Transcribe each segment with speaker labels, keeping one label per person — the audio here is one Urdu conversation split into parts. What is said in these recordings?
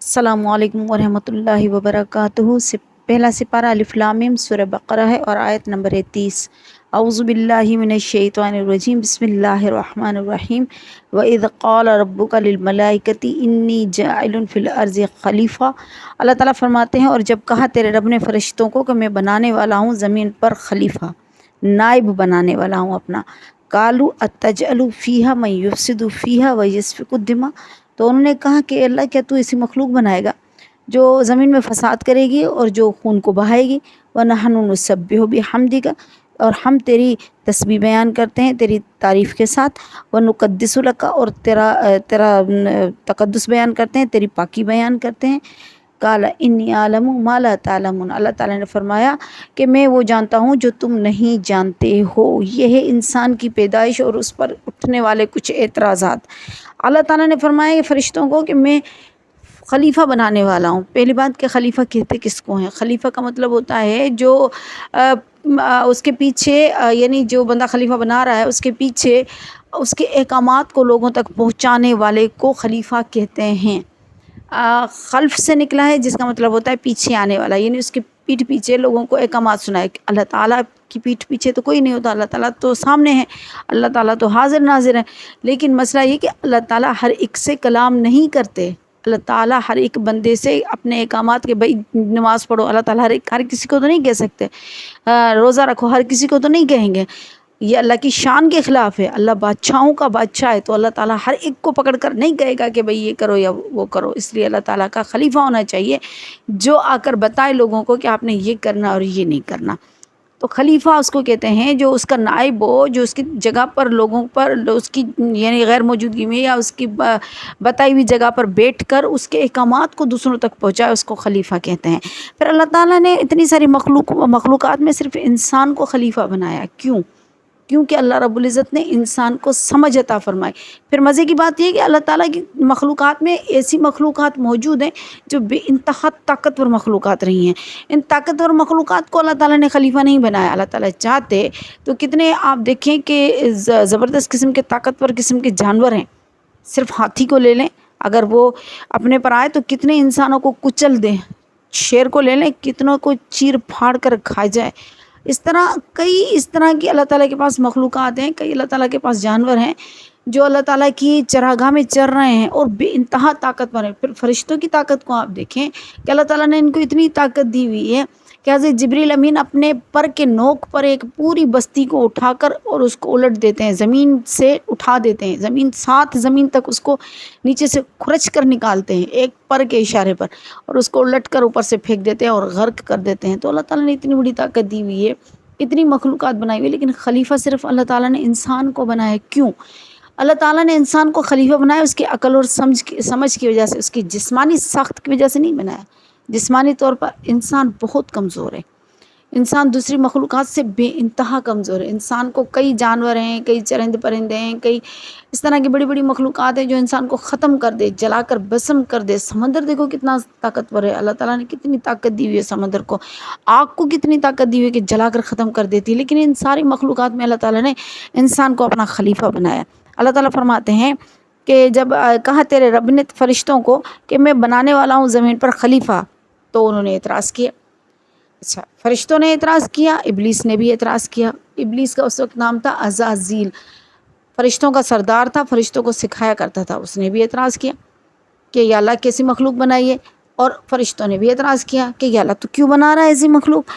Speaker 1: السلام علیکم ورحمۃ اللہ وبرکاتہ۔ سے پہلا سپارہ الف لام میم سورہ بقرہ ہے اور آیت نمبر 30۔ اعوذ باللہ من الشیطان الرجیم، بسم اللہ الرحمن الرحیم۔ وَإِذْ قَالَ رَبُّكَ لِلْمَلَائِكَةِ إِنِّي جَاعِلٌ فِي الْأَرْضِ خلیفہ، اللہ تعالیٰ فرماتے ہیں اور جب کہا تیرے رب نے فرشتوں کو کہ میں بنانے والا ہوں زمین پر خلیفہ، نائب بنانے والا ہوں اپنا۔ قَالُوا أَتَجْعَلُ فِيهَا مَن يُفْسِدُ فِيهَا وَيَسْفِكُ الدِّمَاءَ، تو انہوں نے کہا کہ اللہ کیا تو ایسی مخلوق بنائے گا جو زمین میں فساد کرے گی اور جو خون کو بہائے گی۔ وَنَحْنُ نُسَبِّحُ بِحَمْدِكَ، اور ہم تیری تسبیح بیان کرتے ہیں تیری تعریف کے ساتھ۔ وَنُقَدِّسُ لَكَ، اور تیرا تقدس بیان کرتے ہیں، تیری پاکی بیان کرتے ہیں۔ قَالَ إِنِّي أَعْلَمُ مَا لَا تَعْلَمُونَ، اللہ تعالیٰ نے فرمایا کہ میں وہ جانتا ہوں جو تم نہیں جانتے ہو۔ یہ ہے انسان کی پیدائش اور اس پر اٹھنے والے کچھ اعتراضات۔ اللہ تعالیٰ نے فرمایا کہ فرشتوں کو کہ میں خلیفہ بنانے والا ہوں۔ پہلی بات کہ خلیفہ کہتے کس کو ہیں؟ خلیفہ کا مطلب ہوتا ہے جو اس کے پیچھے، یعنی جو بندہ خلیفہ بنا رہا ہے اس کے پیچھے اس کے احکامات کو لوگوں تک پہنچانے والے کو خلیفہ کہتے ہیں۔ خلف سے نکلا ہے جس کا مطلب ہوتا ہے پیچھے آنے والا، یعنی اس کے پیٹھ پیچھے لوگوں کو احکامات سنائے۔ اللہ تعالیٰ کی پیٹھ پیچھے تو کوئی نہیں ہوتا، اللہ تعالیٰ تو سامنے ہے، اللہ تعالیٰ تو حاضر ناظر ہے۔ لیکن مسئلہ یہ کہ اللہ تعالیٰ ہر ایک سے کلام نہیں کرتے۔ اللہ تعالیٰ ہر ایک بندے سے اپنے احکامات کے بھائی نماز پڑھو، اللہ تعالیٰ ہر کسی کو تو نہیں کہہ سکتے، روزہ رکھو ہر کسی کو تو نہیں کہیں گے، یہ اللہ کی شان کے خلاف ہے۔ اللہ بادشاہوں کا بادشاہ ہے تو اللہ تعالیٰ ہر ایک کو پکڑ کر نہیں کہے گا کہ بھئی یہ کرو یا وہ کرو۔ اس لیے اللہ تعالیٰ کا خلیفہ ہونا چاہیے جو آ کر بتائے لوگوں کو کہ آپ نے یہ کرنا اور یہ نہیں کرنا۔ تو خلیفہ اس کو کہتے ہیں جو اس کا نائب ہو، جو اس کی جگہ پر لوگوں پر اس کی یعنی غیر موجودگی میں یا اس کی بتائی ہوئی جگہ پر بیٹھ کر اس کے احکامات کو دوسروں تک پہنچائے، اس کو خلیفہ کہتے ہیں۔ پھر اللہ تعالیٰ نے اتنی ساری مخلوقات میں صرف انسان کو خلیفہ بنایا، کیونکہ اللہ رب العزت نے انسان کو سمجھ عطا فرمائی۔ پھر مزے کی بات یہ ہے کہ اللہ تعالیٰ کی مخلوقات میں ایسی مخلوقات موجود ہیں جو بے انتہا طاقتور مخلوقات رہی ہیں۔ ان طاقتور مخلوقات کو اللہ تعالیٰ نے خلیفہ نہیں بنایا۔ اللہ تعالیٰ چاہتے تو کتنے آپ دیکھیں کہ زبردست قسم کے طاقتور قسم کے جانور ہیں، صرف ہاتھی کو لے لیں، اگر وہ اپنے پر آئے تو کتنے انسانوں کو کچل دیں۔ شیر کو لے لیں، کتنوں کو چیر پھاڑ کر کھا جائے۔ اس طرح کی اللہ تعالیٰ کے پاس مخلوقات ہیں، کئی اللہ تعالیٰ کے پاس جانور ہیں جو اللہ تعالیٰ کی چراگاہ میں چر رہے ہیں اور بے انتہا طاقتور ہیں۔ پھر فرشتوں کی طاقت کو آپ دیکھیں کہ اللہ تعالیٰ نے ان کو اتنی طاقت دی ہوئی ہے کہ حضرت جبریل امین اپنے پر کے نوک پر ایک پوری بستی کو اٹھا کر اور اس کو الٹ دیتے ہیں، زمین سے اٹھا دیتے ہیں، زمین تک اس کو نیچے سے کھرچ کر نکالتے ہیں ایک پر کے اشارے پر، اور اس کو الٹ کر اوپر سے پھینک دیتے ہیں اور غرق کر دیتے ہیں۔ تو اللہ تعالیٰ نے اتنی بڑی طاقت دی ہوئی ہے، اتنی مخلوقات بنائی ہوئی، لیکن خلیفہ صرف اللہ تعالیٰ نے انسان کو بنایا۔ کیوں اللہ تعالیٰ نے انسان کو خلیفہ بنایا؟ اس کی عقل اور سمجھ کی وجہ سے، اس کی جسمانی ساخت کی وجہ سے نہیں بنایا۔ جسمانی طور پر انسان بہت کمزور ہے، انسان دوسری مخلوقات سے بے انتہا کمزور ہے۔ انسان کو کئی جانور ہیں، کئی چرند پرندے ہیں، کئی اس طرح کی بڑی بڑی مخلوقات ہیں جو انسان کو ختم کر دے، جلا کر بسم کر دے۔ سمندر دیکھو کتنا طاقتور ہے، اللہ تعالیٰ نے کتنی طاقت دی ہوئی ہے سمندر کو، آگ کو کتنی طاقت دی ہوئی ہے کہ جلا کر ختم کر دیتی ہے۔ لیکن ان ساری مخلوقات میں اللہ تعالیٰ نے انسان کو اپنا خلیفہ بنایا۔ اللہ تعالیٰ فرماتے ہیں کہ جب کہا تیرے رب نے فرشتوں کو کہ میں بنانے والا ہوں زمین پر خلیفہ، تو انہوں نے اعتراض کیا۔ اچھا، فرشتوں نے اعتراض کیا، ابلیس نے بھی اعتراض کیا۔ ابلیس کا اس وقت نام تھا عزازیل، فرشتوں کا سردار تھا، فرشتوں کو سکھایا کرتا تھا، اس نے بھی اعتراض کیا کہ یا اللہ کیسی مخلوق بنائی ہے، اور فرشتوں نے بھی اعتراض کیا کہ یا اللہ تو کیوں بنا رہا ہے ایسی مخلوق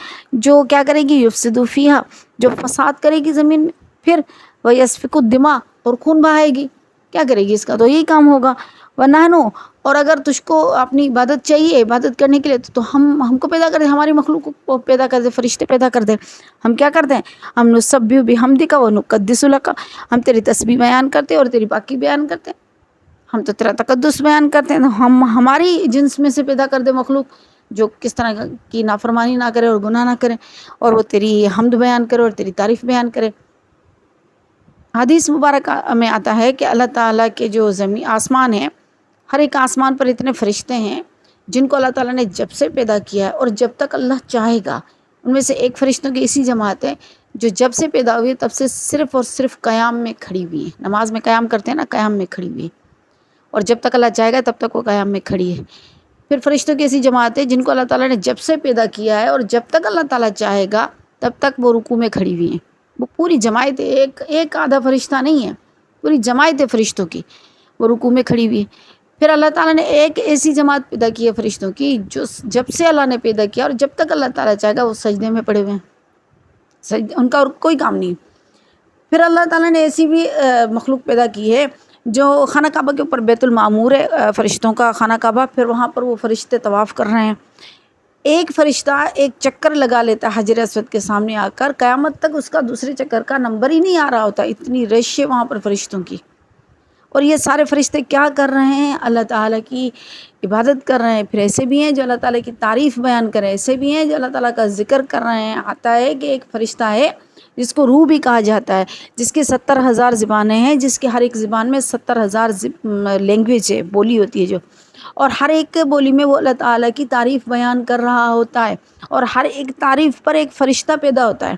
Speaker 1: جو کیا کرے گی، یفسد فیہا، جو فساد کرے گی زمین میں، پھر ویسفک الدماء، اور خون بہائے گی، کیا کرے گی، اس کا تو یہی کام ہوگا۔ ونحن، اور اگر تجھ کو اپنی عبادت چاہیے، عبادت کرنے کے لیے تو ہم کو پیدا کر دے، ہماری مخلوق کو پیدا کر دے، فرشتے پیدا کر دے۔ ہم کیا کرتے ہیں، ہم نسبح بحمدک ونقدس لک، ہم تیری تسبیح بیان کرتے اور تیری پاکی بیان کرتے ہیں، ہم تو تیرا تقدس بیان کرتے ہیں۔ ہم ہماری جنس میں سے پیدا کر دے مخلوق جو کس طرح کی نافرمانی نہ کرے اور گناہ نہ کرے، اور وہ تیری حمد بیان کرے اور تیری تعریف بیان کرے۔ حدیث مبارکہ میں آتا ہے کہ اللہ تعالیٰ کے جو آسمان ہیں، ہر ایک آسمان پر اتنے فرشتے ہیں جن کو اللہ تعالیٰ نے جب سے پیدا کیا ہے اور جب تک اللہ چاہے گا، ان میں سے ایک فرشتوں کی ایسی جماعت ہے جو جب سے پیدا ہوئی ہے تب سے صرف اور صرف قیام میں کھڑی ہوئی ہے۔ نماز میں قیام کرتے ہیں نا، قیام میں کھڑی ہوئی ہے، اور جب تک اللہ چاہے گا تب تک وہ قیام میں کھڑی ہے۔ پھر فرشتوں کی ایسی جماعت ہے جن کو اللہ تعالیٰ نے جب سے پیدا کیا ہے اور جب تک اللہ تعالیٰ چاہے گا تب تک وہ رکوع میں کھڑی ہوئی ہیں. وہ پوری جماعت ایک آدھا فرشتہ نہیں ہے، پوری جماعت ہے فرشتوں کی، وہ رکوع میں کھڑی ہوئی ہے. پھر اللہ تعالیٰ نے ایک ایسی جماعت پیدا کی ہے فرشتوں کی جو جب سے اللہ نے پیدا کیا اور جب تک اللہ تعالیٰ چاہے گا وہ سجدے میں پڑے ہوئے ہیں، ان کا اور کوئی کام نہیں. پھر اللہ تعالیٰ نے ایسی بھی مخلوق پیدا کی ہے جو خانہ کعبہ کے اوپر بیت المعمور ہے فرشتوں کا خانہ کعبہ، پھر وہاں پر وہ فرشتے طواف کر رہے ہیں. ایک فرشتہ ایک چکر لگا لیتا ہے حجر اسود کے سامنے آ کر، قیامت تک اس کا دوسرے چکر کا نمبر ہی نہیں آ رہا ہوتا، اتنی رش ہے وہاں پر فرشتوں کی. اور یہ سارے فرشتے کیا کر رہے ہیں؟ اللہ تعالیٰ کی عبادت کر رہے ہیں. پھر ایسے بھی ہیں جو اللہ تعالیٰ کی تعریف بیان کر رہے ہیں، ایسے بھی ہیں جو اللہ تعالیٰ کا ذکر کر رہے ہیں. آتا ہے کہ ایک فرشتہ ہے جس کو روح بھی کہا جاتا ہے، جس کی 70,000 زبانیں ہیں، جس کے ہر ایک زبان میں 70,000 لینگویج ہے، بولی ہوتی ہے جو، اور ہر ایک بولی میں وہ اللہ تعالیٰ کی تعریف بیان کر رہا ہوتا ہے، اور ہر ایک تعریف پر ایک فرشتہ پیدا ہوتا ہے.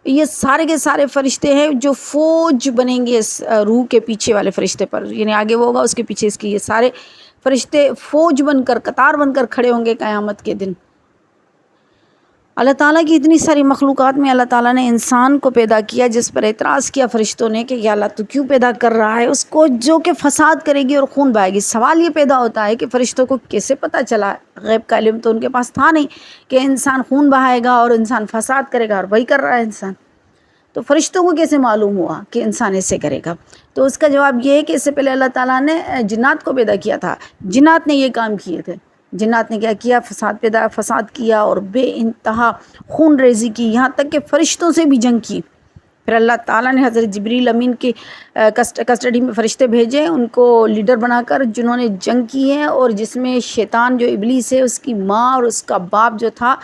Speaker 1: یہ سارے کے سارے فرشتے ہیں جو فوج بنیں گے اس روح کے پیچھے والے فرشتے پر، یعنی آگے وہ ہوگا اس کے پیچھے اس کی، یہ سارے فرشتے فوج بن کر قطار بن کر کھڑے ہوں گے قیامت کے دن. اللہ تعالیٰ کی اتنی ساری مخلوقات میں اللہ تعالیٰ نے انسان کو پیدا کیا جس پر اعتراض کیا فرشتوں نے کہ یا اللہ تو کیوں پیدا کر رہا ہے اس کو جو کہ فساد کرے گی اور خون بہائے گی. سوال یہ پیدا ہوتا ہے کہ فرشتوں کو کیسے پتہ چلا؟ غیب کا علم تو ان کے پاس تھا نہیں کہ انسان خون بہائے گا اور انسان فساد کرے گا، اور وہی کر رہا ہے انسان. تو فرشتوں کو کیسے معلوم ہوا کہ انسان ایسے کرے گا؟ تو اس کا جواب یہ ہے کہ اس سے پہلے اللہ تعالیٰ نے جنات کو پیدا کیا تھا. جنات نے یہ کام کیے تھے. جنات نے کیا کیا؟ فساد کیا اور بے انتہا خون ریزی کی، یہاں تک کہ فرشتوں سے بھی جنگ کی. پھر اللہ تعالیٰ نے حضرت جبریل امین کی کسٹڈی میں فرشتے بھیجے، ان کو لیڈر بنا کر، جنہوں نے جنگ کی ہے، اور جس میں شیطان جو ابلیس ہے اس کی ماں اور اس کا باپ جو تھا،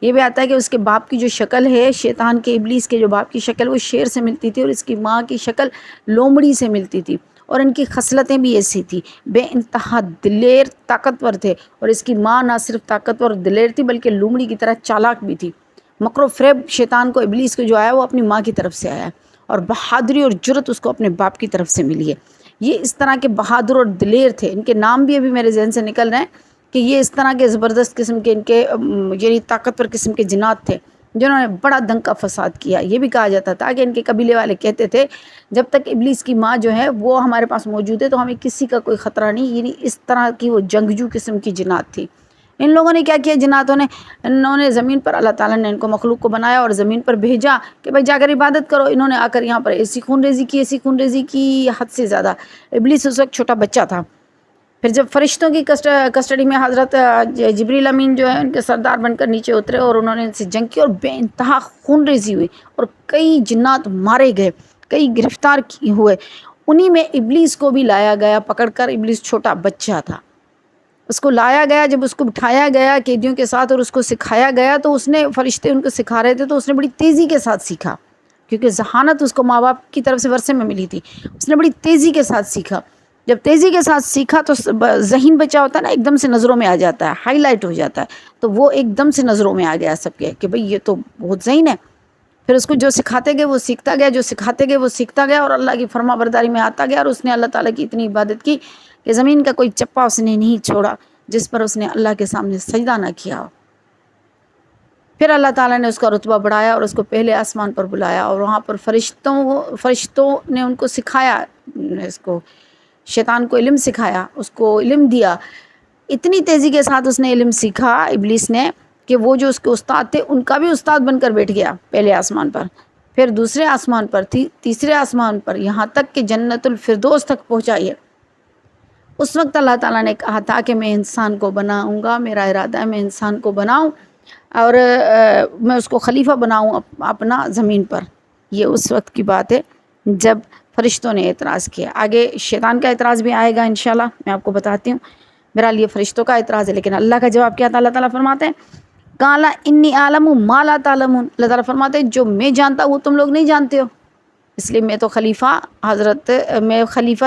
Speaker 1: یہ بھی آتا ہے کہ اس کے باپ کی جو شکل ہے، شیطان کے ابلیس کے جو باپ کی شکل وہ شیر سے ملتی تھی اور اس کی ماں کی شکل لومڑی سے ملتی تھی، اور ان کی خصلتیں بھی ایسی تھی، بے انتہا دلیر طاقتور تھے. اور اس کی ماں نہ صرف طاقتور اور دلیر تھی بلکہ لومڑی کی طرح چالاک بھی تھی. مکر و فریب شیطان کو ابلیس کو جو آیا وہ اپنی ماں کی طرف سے آیا، اور بہادری اور جرت اس کو اپنے باپ کی طرف سے ملی ہے. یہ اس طرح کے بہادر اور دلیر تھے. ان کے نام بھی ابھی میرے ذہن سے نکل رہے ہیں کہ یہ اس طرح کے زبردست قسم کے ان کے یعنی طاقتور قسم کے جنات تھے جنہوں نے بڑا دنگ کا فساد کیا. یہ بھی کہا جاتا تھا کہ ان کے قبیلے والے کہتے تھے جب تک ابلیس کی ماں جو ہے وہ ہمارے پاس موجود ہے تو ہمیں کسی کا کوئی خطرہ نہیں. یعنی اس طرح کی وہ جنگجو قسم کی جنات تھی. ان لوگوں نے کیا کیا؟ جناتوں نے، انہوں نے زمین پر، اللہ تعالیٰ نے ان کو مخلوق کو بنایا اور زمین پر بھیجا کہ بھائی جا کر عبادت کرو. انہوں نے آ کر یہاں پر ایسی خون ریزی کی حد سے زیادہ. ابلیس اس وقت چھوٹا بچہ تھا. پھر جب فرشتوں کی کسٹڈی میں حضرت جبریل امین جو ہے ان کے سردار بن کر نیچے اترے اور انہوں نے ان سے جنگ کی اور بے انتہا خون ریزی ہوئی اور کئی جنات مارے گئے، کئی گرفتار ہوئے. انہی میں ابلیس کو بھی لایا گیا پکڑ کر. ابلیس چھوٹا بچہ تھا، اس کو لایا گیا. جب اس کو بٹھایا گیا قیدیوں کے ساتھ اور اس کو سکھایا گیا تو اس نے، فرشتے ان کو سکھا رہے تھے تو اس نے بڑی تیزی کے ساتھ سیکھا، کیونکہ ذہانت اس کو ماں باپ کی طرف سے ورثے میں ملی تھی. اس نے بڑی تیزی کے ساتھ سیکھا. جب تیزی کے ساتھ سیکھا تو ذہین بچہ ہوتا ہے نا، ایک دم سے نظروں میں آ جاتا ہے، ہائی لائٹ ہو جاتا ہے. تو وہ ایک دم سے نظروں میں آ گیا سب کے کہ بھئی یہ تو بہت ذہین ہے. پھر اس کو جو سکھاتے گئے وہ سیکھتا گیا، جو سکھاتے گئے وہ سیکھتا گیا اور اللہ کی فرما برداری میں آتا گیا. اور اس نے اللہ تعالیٰ کی اتنی عبادت کی کہ زمین کا کوئی چپا اس نے نہیں چھوڑا جس پر اس نے اللہ کے سامنے سجدہ نہ کیا ہو. پھر اللہ تعالیٰ نے اس کا رتبہ بڑھایا اور اس کو پہلے آسمان پر بلایا اور وہاں پر فرشتوں نے ان کو سکھایا، اس کو شیطان کو علم سکھایا، اس کو علم دیا. اتنی تیزی کے ساتھ اس نے علم سیکھا ابلیس نے کہ وہ جو اس کے استاد تھے ان کا بھی استاد بن کر بیٹھ گیا پہلے آسمان پر، پھر دوسرے آسمان پر، تیسرے آسمان پر، یہاں تک کہ جنت الفردوس تک پہنچائی ہے. اس وقت اللہ تعالیٰ نے کہا تھا کہ میں انسان کو بناؤں گا، میرا ارادہ ہے میں انسان کو بناؤں اور میں اس کو خلیفہ بناؤں اپنا زمین پر. یہ اس وقت کی بات ہے جب فرشتوں نے اعتراض کیا. آگے شیطان کا اعتراض بھی آئے گا انشاءاللہ، میں آپ کو بتاتی ہوں. بہرحال یہ فرشتوں کا اعتراض ہے، لیکن اللہ کا جواب کیا تھا؟ اللہ تعالیٰ فرماتے ہیں قَالَ إِنِّي أَعْلَمُ مَا لَا تَعْلَمُونَ. اللہ تعالیٰ فرماتے ہیں جو میں جانتا ہوں وہ تم لوگ نہیں جانتے ہو، اس لیے میں تو خلیفہ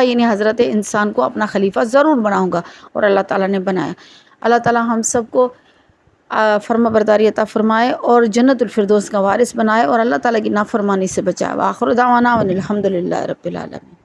Speaker 1: یعنی حضرت انسان کو اپنا خلیفہ ضرور بناؤں گا. اور اللہ تعالیٰ نے بنایا. اللہ تعالیٰ ہم سب کو فرما برداری عطا فرمائے اور جنت الفردوس کا وارث بنائے اور اللہ تعالیٰ کی نافرمانی سے بچائے. وآخر دعوانا ان الحمد للہ رب العالمین.